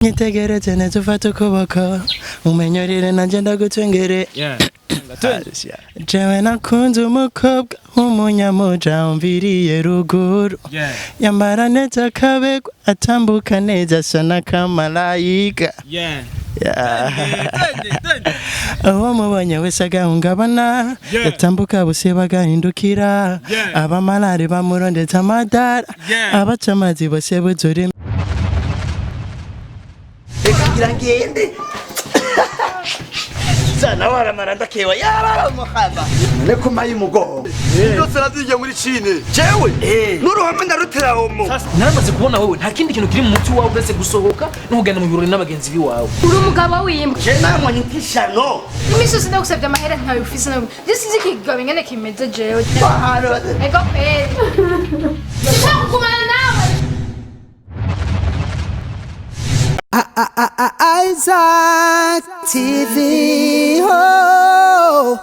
Nitegereze neza ufata ukuboko umenyorere nanje ndagutwengere jewe nakunze umukobwa w'umunyamuja umviriye ruguru yambara neza akabegwa atambuka neza asa n'akamarayika uwo mubonye wese agahungabana yatambuka bose bagahindukira abamarari bamurondeza amadara abaca amazi bose buzura Kugira ngende sana wara maranda kewa yara muhamba ne kumaye umugongo yose naziye muri Chine jewe nuruhame ndarutira homo naramaze kubona wewe nta kindi kintu kiri mu muti wawe uretse gusohoka n'ugenda mu birori n'abagenzi biwawe uri umugabo w'imbwa je namwe nkishano imisozi ndagusabye amahera ntawe ufise no disizi kigabe ngene kimeze jewe baharo ego pe kumana nawe Isaac TV ho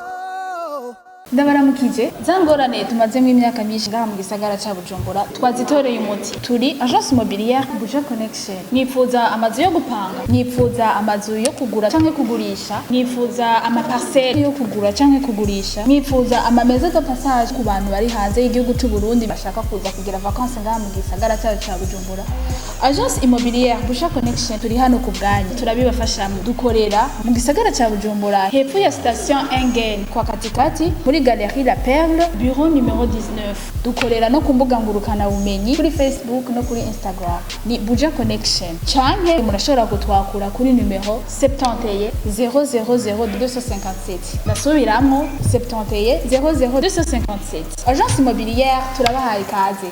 Ndabaramukije zangorane tumazemo imyaka myinshi ngaha mu gisagara ca Bujumbura twazitoreye umuti turi agence immobilière Buja Connection nifuza amazu yo gupanga nifuza amazu yo kugura canke kugurisha nifuza amaparcelle yo kugura canke kugurisha nifuza amameza de passage ku bantu bari hanze y'igihugu cy'u Burundi bashaka kuza kugira vacances ngaha mu gisagara ca Bujumbura agence immobilière Buja Connection turi hano ku bwanyu turabibafashamo dukorera mu gisagara ca Bujumbura hepfo ya station Engen kwa katikati muri Galerie La Perle, bureau numéro 19. Dukorera no kumbuga ngurukana bumenyi kuri Facebook no kuri Instagram. Ni Buja Connection. Canke murashobora kutwakura kuri numero 71 000 257. Nasubiramo 71 00 257. Agence immobilière turabahaye ikaze.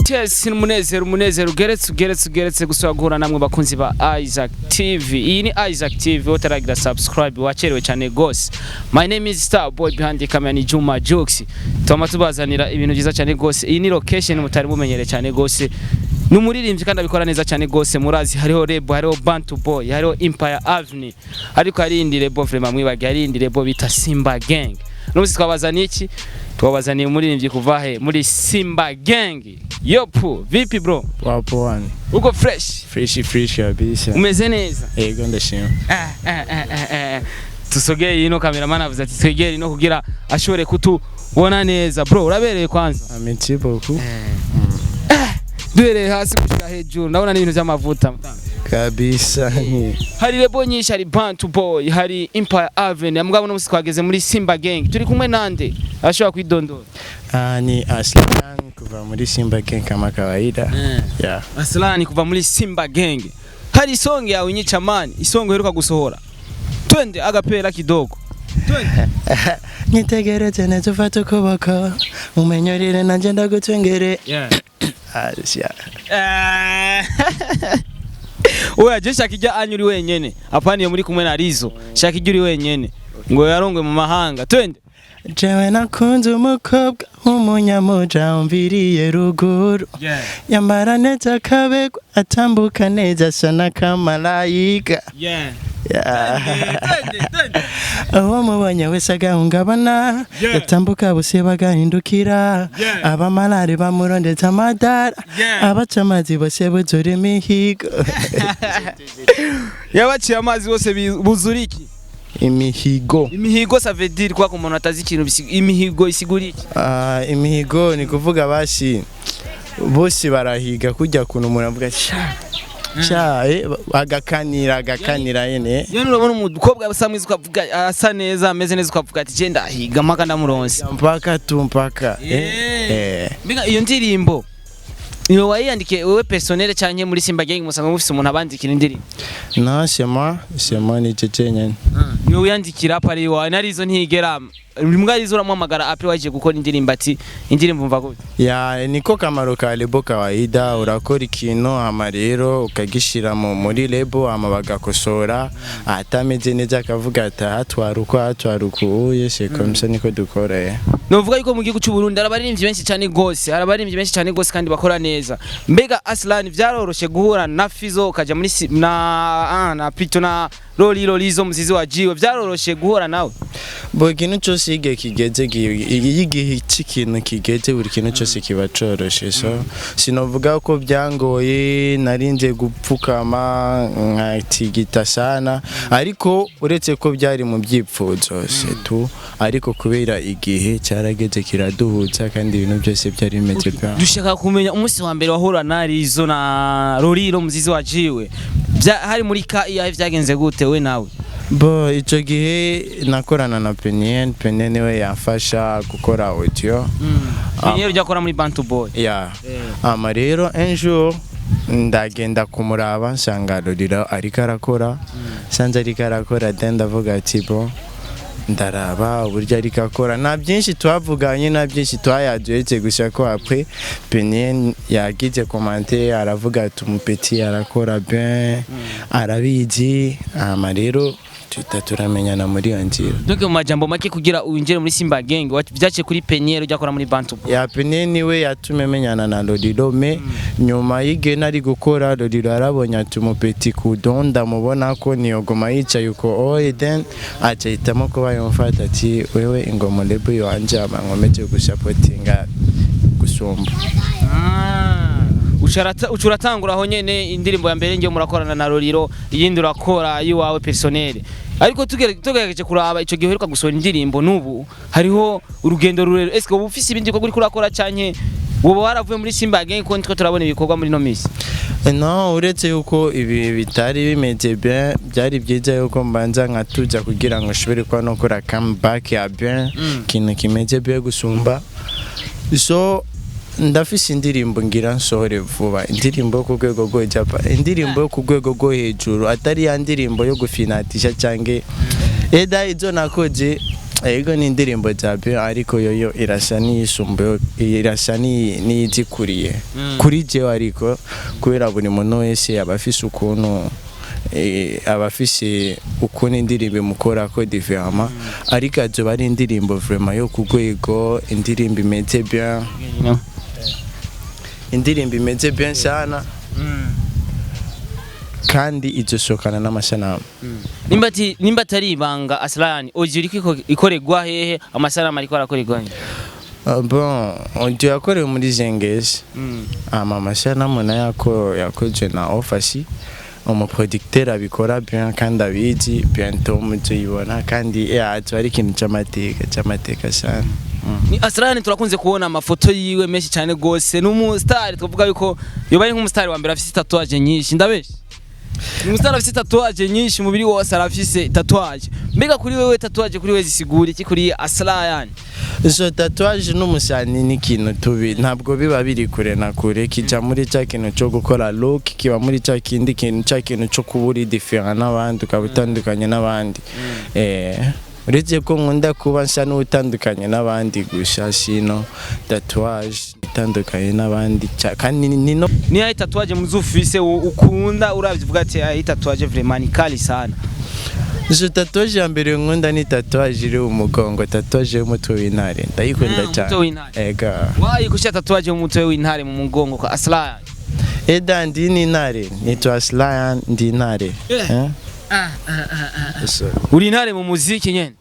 Yes, umunezero ugeretse gusagura namwe bakunzi ba Isaac TV. Iyi ni Isaac TV, utaragira subscribe wacherewe cyane gose. My name is Star Boy behind the camera ni Juma Jokes. Tuma tubazanira ibintu byiza cyane gose. Iyi ni location mutari mumenyere cyane gose. Numuririmbyi kandi abikora neza cyane gose murazi hariho Rebo, hariho Bantu Boy, hariho Empire Avenue. Ariko arindi Rebo vraiment mwibage arindi Rebo bita Simba Gang. Nuzi twabazaniye iki? Twabazaniye umuririmbyi kuva he muri Simba Gang. Yopu, vipi bro? wapo wani Uko fresh kabisa umeze neza yego ndashima tusogeye ino cameraman avuze ati twegere ino kugira ashobore kutubona neza bro urabereye kwanza merci beaucoup duhereye hasi gushika hejuru ndabona n'ibintu by'amavuta kabisa hari Rebo nyinshi hari Bantu Boy hari Empire Avenue mugabo no twageze muri Simba Gang turi kumwe nande ashobora kwidondora ni Aslan kuva muri Simba Gang kama kawaida Aslan kuva muri Simba Gang hari songe yawe nyicamani isongo heruka gusohora twende agapera kidogo twende nitegereze neza ufata ukuboko umenyorere nanje ndagutwengere Oya je shaka ijya anyuri wenyene apani yo muri kumwe na Rizo shaka ijya uri wenyene ngo yarongwe mu mahanga twende jewe nakunze umukobwa w'umunyamuja umviriye ruguru yambara neza akabegwa atambuka neza asa n'akamarayika uwo mubonye wese agahungabana yatambuka bose bagahindukira abamarari bamurondeza amadara abaca amazi bose buzura imihigo yabaciye amazi bose buzura iki imihigo ça veut dire quoi comme on atazi ikintu imihigo isigura iki imihigo ni kuvuga bashi bose barahiga kujya kuntu umuntu avuga agakanira yene yene urabona umukobwa basamwiza ukavuga asa neza ameze neza ukavuga ati genda higa mpaka ndamuronse mpaka mbega iyo ndirimbo niwe wayandike wewe personnel cyane muri Simba Gang musanga mufise umuntu abandikira indirimbo no sema ni cecenya niwe yandikira pari wa narizo ntigera mbwa rizo ramamagara ape waje gukora indirimbo ati indirimbo mva gute niko kamaro ka lebo kawaida urakora ikintu ama rero ukagishira muri lebo ama bagakosora atameze neza akavuga ati hatwaruko yese komisa niko dukora novuga yuko mu gihugu cy'u Burundi arabaririmbyi benshi cyane gose kandi bakora neza mbega Aslan vyaroroshe guhura na Fizo ukaja muri na Pito na Lolilo lizo musizi wajiwe byaroroshe guhora nawe bo ikintu cyose igihe kigeze igihe cy'ikintu kigeze buri kintu cyose kiba coroshe so sinovuga ko byangoye narinze gupfukama nkatigita sana ariko uretse ko byari mu byipfuzo setu ariko kubera igihe cyarageze kiraduhutsa kandi ibintu byose byari bimeze bwa dushaka kumenya umunsi wa mbere wahura na Lizo na Lolilo musizi wajiwe hari muri ka iya vyagenze gute we nawe bo icyo gihe nakorana na Penien niwe yafasha gukora audio Penien ujya akora muri Bantu Boy ya ama rero un jour ndagenda kumuraba nsanga Lolilo ariko arakora sanze ariko arakora ndavuga ati bo ndaraba uburyo ariko akora nta byinshi twavuganye nta byinshi twayaduhetse gusa ko après Penien yagize commenter aravuga ati umupeti arakora bien arabizi ama rero turamenyana muri iyo nzira donc mu majambo make kugira uwinjire muri Simba Gang byace kuri Penien ujya akora muri Bantu Boy ya Penien niwe yatumye menyana na Lolilo me nyuma y'igihe nari gukora Lolilo arabonye ati umupeti kudonda mubona ko niyogoma yicaye uko then acahitamo kuba yumfata ati wewe ingoma lebo yanje abankomeje gusupportinga gusumba ucuratangura aho nyene indirimbo ya mbere ngiye murakorana na Lolilo iyindi urakora yiwawe personnel ariko tugerageje kuraba ico gihe heruka gusohora indirimbo nubu hariho urugendo rurero eske ubu ufise ibindi bikorwa uri kurakora canke wowe waravuye muri Simba Gang ko nitwo turabona ibikorwa muri no misi no uretse yuko ibi bitari bimeze bien byari byiza yuko mbanza nkatuja kugira ngo shobore kwa no kora comeback ya bien kintu kimeze bien gusumba so ndafise indirimbo ngira nsohore vuba indirimbo ku rwego rwo japa indirimbo ku rwego rwo hejuru atari ya ndirimbo yo gufinatisha cange eda izo nakoje ego ni indirimbo zabe ariko yoyo irasa n'isumbuye irasa n'izikuriye kuri je ariko kubera buri muntu wese abafise ukuntu abafise ukuntu indirimbo mukora ko différemment ariko azo bari indirimbo vraiment yo ku rwego indirimbo imeze bien indirimbo imeze bien sana kandi izosokana n'amasanamu nimba tari ibanga Aslani ojiri ikoregwa hehe amasanamu ariko arakoregwa bon audio yakorewe muri Zengezi amasanamu nayako yakoje na Ofasi umuproducteur abikora bien kandi abizi bientôt muzibona kandi ari ikintu cy'amateka sana ni Aslani turakunze kubona amafoto yiwe menshi cyane gose n'umustar tuvuga yuko yobaye nk'umustar wa mbere afite tatouage nyinshi ndabeshe umustar afite tatouage nyinshi umubiri wose arafise tatouage mbega kuri wewe tatouage kuri wewe zisigura iki kuri Aslani so tatouage n'umusani ni ikintu tubi ntabwo biba biri kure na kure kija muri cya kintu cyo gukora look kiba muri cya kintu cyo kuburi different n'abandi ukabutandukanye n'abandi uretse ko nkunda kuba nsa n'utandukanye n'abandi gusa sino tatouage itandukanye n'abandi kandi ni ya tatouage muzufise ukunda uravyivuga ati ya tatouage vraiment kali sana zo tatouage ya mbere nkunda ni tatouage iri umugongo tatouage y'umutwe w'intare ndayikunda cyane ega wayikushya tatouage y'umutwe w'intare mu mugongo kwa Aslani eda ndi ni intare nitwa Aslani ndi intare uri intare mu muziki nyene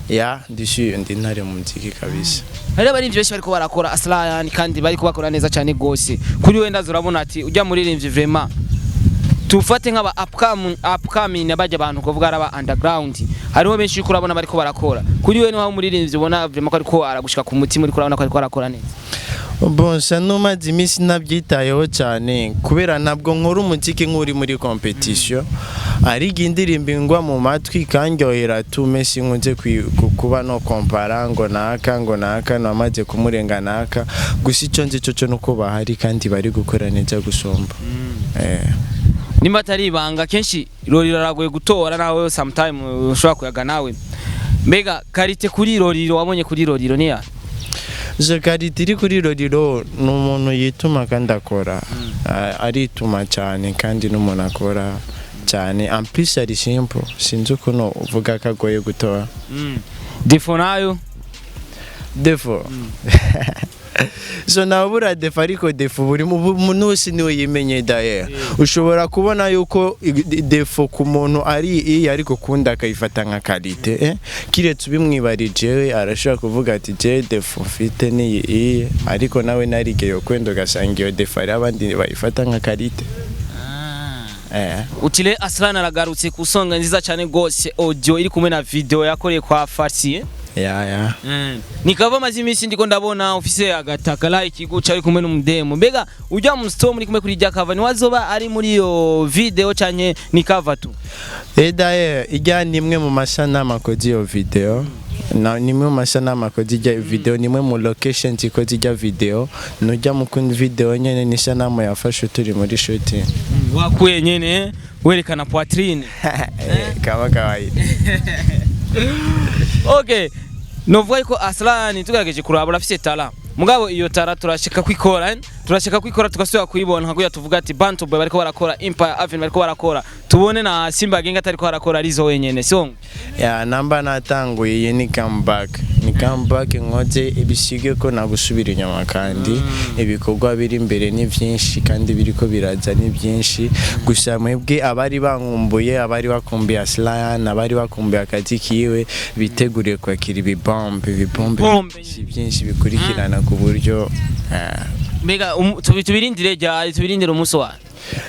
ya ndi intare mu muziki kabisa hari abarimvyi benshi bariko barakora Aslani kandi bariko bakora neza cyane gose kuri we ndazo urabona ati ujya muri rimvyi vraiment tufate nk'aba upcoming abaje abantu kuvuga araba underground hariho benshi kurabona bariko barakora kuri we niho muri rimvyi ubona vraiment ko ariko aragushika ku mutima uri kurabona ko ariko arakora neza bon ça nomaze imisi nabyitayeho cyane kubera ntabwo nkora umuziki nk'uri muri competition ari indirimbo ingwa mu matwi kanyohera tumesi nkunze kuba no compara ngo naka namaze kumurenga naka gusa icyo nzi cyo nuko bahari kandi bari gukora neza gusomba nimba tari ibanga kenshi Lolilo aragoye gutora nawe sometime ushobora kuyaga nawe mbega karite kuri Lolilo wabonye kuri Lolilo niya karite iri kuri Lolilo ni umuntu yituma kandi akora arituma cyane kandi n'umuntu akora cyane en plus ari simple sinzi ukuntu uvuga kagoye gutora defo nayo defo So nabura defa ariko defa buri muntu wese niwe yimenye daye. Ushobora kubona yuko defo ku muntu ari iyi ariko kunda akayifata nka kalite kiretse ubimwibarije arashaka kuvuga ati je defo mfite ni iyi ariko nawe narigeyo kwendo gasanga iyo defa ari abandi bayifata nka kalite. Utile Aslan aragarutse ku songa nziza cyane gose audio iri kumwe na video yakoreye kwa Farsi. Ya. Nikava mazimisi ndiko ndabona office agataka like guca ari kumwe n'umudemo. Mbega ujya mu store muri kumwe kuri jakava ni wazoba ari muri yo video cyanye nikava tu. Daye ijya nimwe mu mashanama kozi yo video. Na nimwe mu mashanama kozi ijya video nimwe mu location kozi ijya video. Nujya mu kundi video nyene nishanama yafashe turi muri shooting. Wakuye nyene werekana poitrine. Kama kawaida. Okay. Novuga ko Aslan tugerageje kuraba afite tala. Mugabo iyo tara turashaka kwikora tugasubira kuyibona nkago yatuvuga ati Bantu Boy bariko barakora Empire Avenue bariko barakora tubone na Simba Genga atariko barakora arizo wenyene sio ya namba natanguye iyi ni comeback ngoze ibisige ko nagusubira inyuma kandi ibikorwa biri imbere ni byinshi kandi biriko biraza ni byinshi gusa mwebwe abari bankumbuye abari bakumbuye Aslan abari bakumbuye akazi kiwe biteguriye kwakira ibibombe byinshi bikurikirana ku buryo Mega tubirindire umunsi wa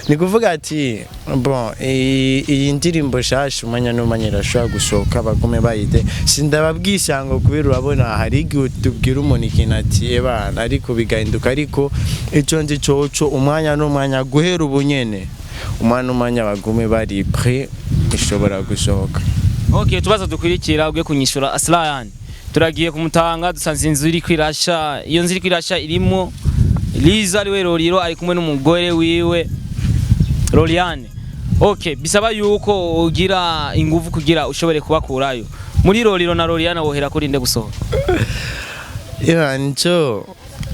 ni kuvuga ati bon iyi ndirimbo shasha umanya n'umanyira shwa gusohoka bagume bayide sindababwisha ngo kubera urabona hari igihe tubwira umuntu ikintu ati ebana ariko bigahinduka ariko ico nzi coco umwanya n'umwanya guhera ubunyene umwanya bagume bari prêt ishobora gusohoka. Okay, tubaza dukurikira ugiye kunyishura Aslan turagiye kumutanga dusanze inzu iri kwirasha iyo nzu iri kwirasha irimo Liza ariwe Lolilo ari kumwe n'umugore wiwe Loliane. Okay, bisaba yuko ugira ingufu kugira ushobore kubakurayo. Muri Lolilo na Loliane wohera kuri nde gusohoka. Nco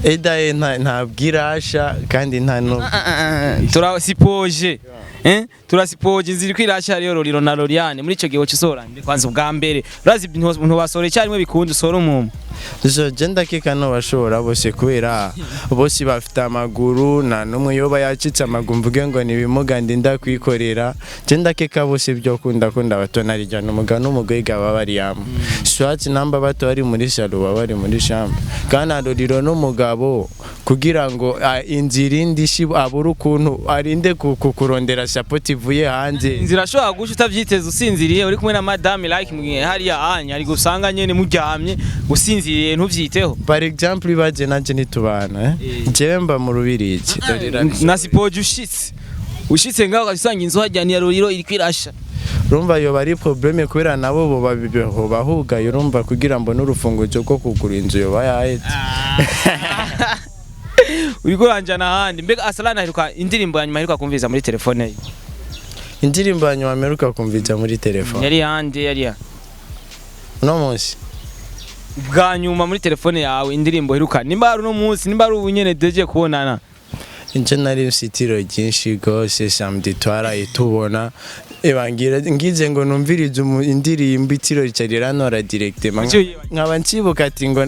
edaye ntabwirasha kandi nta no turasipoje turasipoje ziri kwirasha ariyo Lolilo na Loliane muri ico gihe cy'usora ndi kwanza ubwa mbere urazi ibintu basore cyarimo bikunze usora umuntu zo genda kika no bashobora bose kubera bose bafite amaguru na numwe yoba yacitse amaguru mvuge ngo ni bimuga ndinda kwikorera genda kika bose byo kunda batona rijana umugano umugwega babari yamo swati namba bato ari muri salo babari muri shamba kana Lolilo n'umugabo kugira ngo inzirindi shibu aburu kuntu arinde kukurondera support ivuye hanze inzira shobora gusha utavyiteze usinziriye uri kumwe na madame like mugihe hari anya ari gusanga nyene muryamye usinziriye ntuvyiteho. Par exemple baje nanje nitubana jewe mba mu rubiriki nasipoje ushitse ngaho gasanga inzu hajyana ya Lolilo iri kwirasha rumva yo bari probleme kubera nabo bo babibeho bahuga yurumva kugira ngo n'urufunguzo rwo kugura inzu yo bayahetse uriko ranjana handi mbega Aslan aheruka indirimbo yanyuma aheruka kumviza muri telefone ye indirimbo yanyuma aheruka kumviza muri telefone yari handi yari no munsi bwa nyuma muri telefone yawe indirimbo aheruka nimba ari no munsi nimba ari ubunyene deje kubonana inje nari sitiro ryinshi gose samedi twarayitubona ebangira ngize ngo numvirize indirimbo itiro ricarira nora directement nkaba nsibuka ati ngo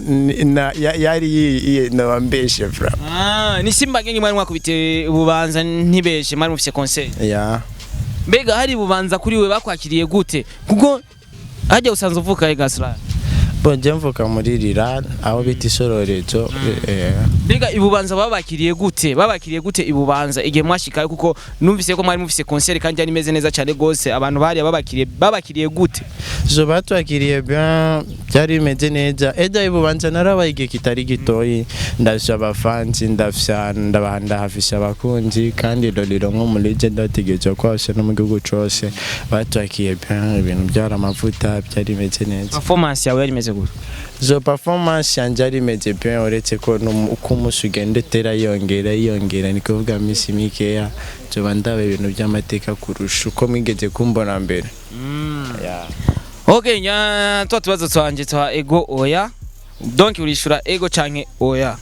yari no ambeshe fra ni Simba Gengi mwari mwakubite ububanza ntibeshe mwari mufise concert ya mbega hari bubanza kuri we bakwakiriye gute kuko hajya usanze uvuka Aslan Bonje mvuka muri Liliane aho bita isororezo Mbega ibubanza babakiriye gute ibubanza igihe mwashikaye kuko numvise ko mwari mufise concert kandi ari meze neza cyane gose abantu bari babakiriye gute zo batwakiriye bien byari bimeze neza eda ibubanza narabaye igihe kitari gitoyi ndasha abafanzi ndabanda hafisha abakunzi kandi Lolilo nko muri legend ategereje ko hose no mu gihugu cyose batwakiriye bien ibintu byara amavuta byari bimeze neza performance yawe yari meze gute zo performance yanje ari meze bien uretse ko uko umusugende tera yongera niko vuga misi mikeya zo bandabe ibintu by'amateka kurusha uko mwigeze kumbona mbere yeah. Okay, nya tubazo twanje twa ego oya. Donc urishura ego canke oya.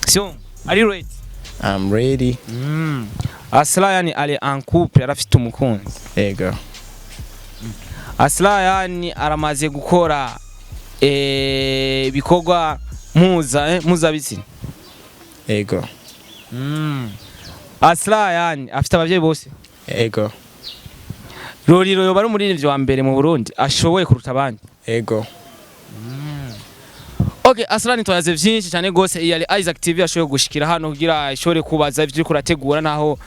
So, are you ready? I'm ready. Aslan ali en couple arafite umukunzi. Ego. Aslan aramaze gukora bikorwa muza bitsina ego Asla yani afite abavyeyi bose ego Lolilo yoba ari umuririmbyi wa mbere mu Burundi ashoboye kuruta abandi ego Okay, Aslan twayaze vyinshi cyane gose yari Isaac TV ashoboye gushikira hano kugira ishore kubaza ivyo kurategura naho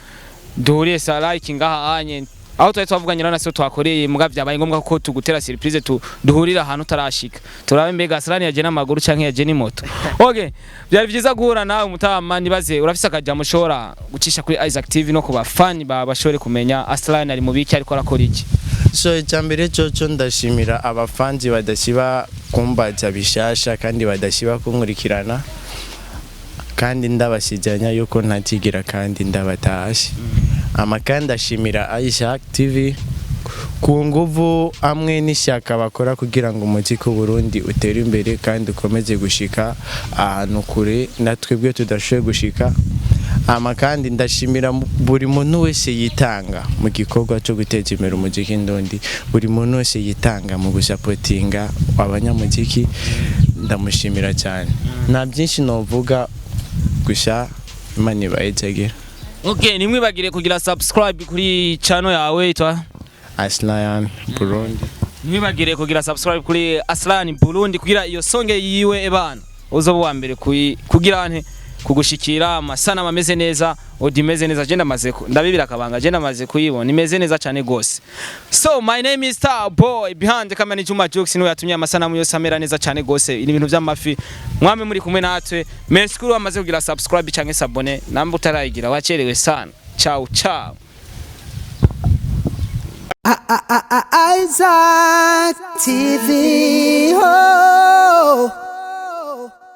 duhuriye sa like ngaha anye aho twari twavuganye na so twakoreye muga byabaye ngombwa ko tugutera surprise duhurira ahantu tarashika turabe mbega Aslan yaje n'amaguru canke yaje ni moto okay byari byiza guhura nawe mutama nibaze urafise akaja mushora gucisha kuri Isaac TV no kuba fan bashore kumenya Aslan ari mu biki ariko arakora iki so icyambere cyo ndashimira abafanzi badashiba kumbaza bishasha kandi badashiba kunkurikirana kandi ndabashijanya yuko ntakigira kandi ndabatashe amakanda ashimira Isaac TV ku nguvu amwe n'ishyaka bakora kugira ngo umuziki w'u Burundi utere imbere kandi ukomeze gushika ahantu kure natwebwe tudashoboye gushika amakandi ndashimira buri muntu wese yitanga mu gikorwa cyo guteza imbere umuziki ndondi buri muntu wese yitanga mu gusapotinga abanyamuziki ndamushimira cyane nta byinshi novuga gusha Imana ibayetegera okay nimwibagire kugira subscribe kuri channel yawe itwa Aslan Burundi nimwibagire kugira subscribe kuri Aslan Burundi kugira iyo songe yiwe ebana uzoba wa mbere kugira ante kugushikira amasana ameze neza odimeze neza je ndamaze ndabibira akabanga je ndamaze kuyibona imeze neza cyane gose so my name is Star Boy behind the camera Juma Jokes niwe yatumye amasana mu yose amera neza cyane gose ibintu by'amafi mwame muri kumwe natwe merci kuri wamaze kugira subscribe canke Sabonnez namba utarayigira wacerewe sana ciao ciao Isaac TV. Oh.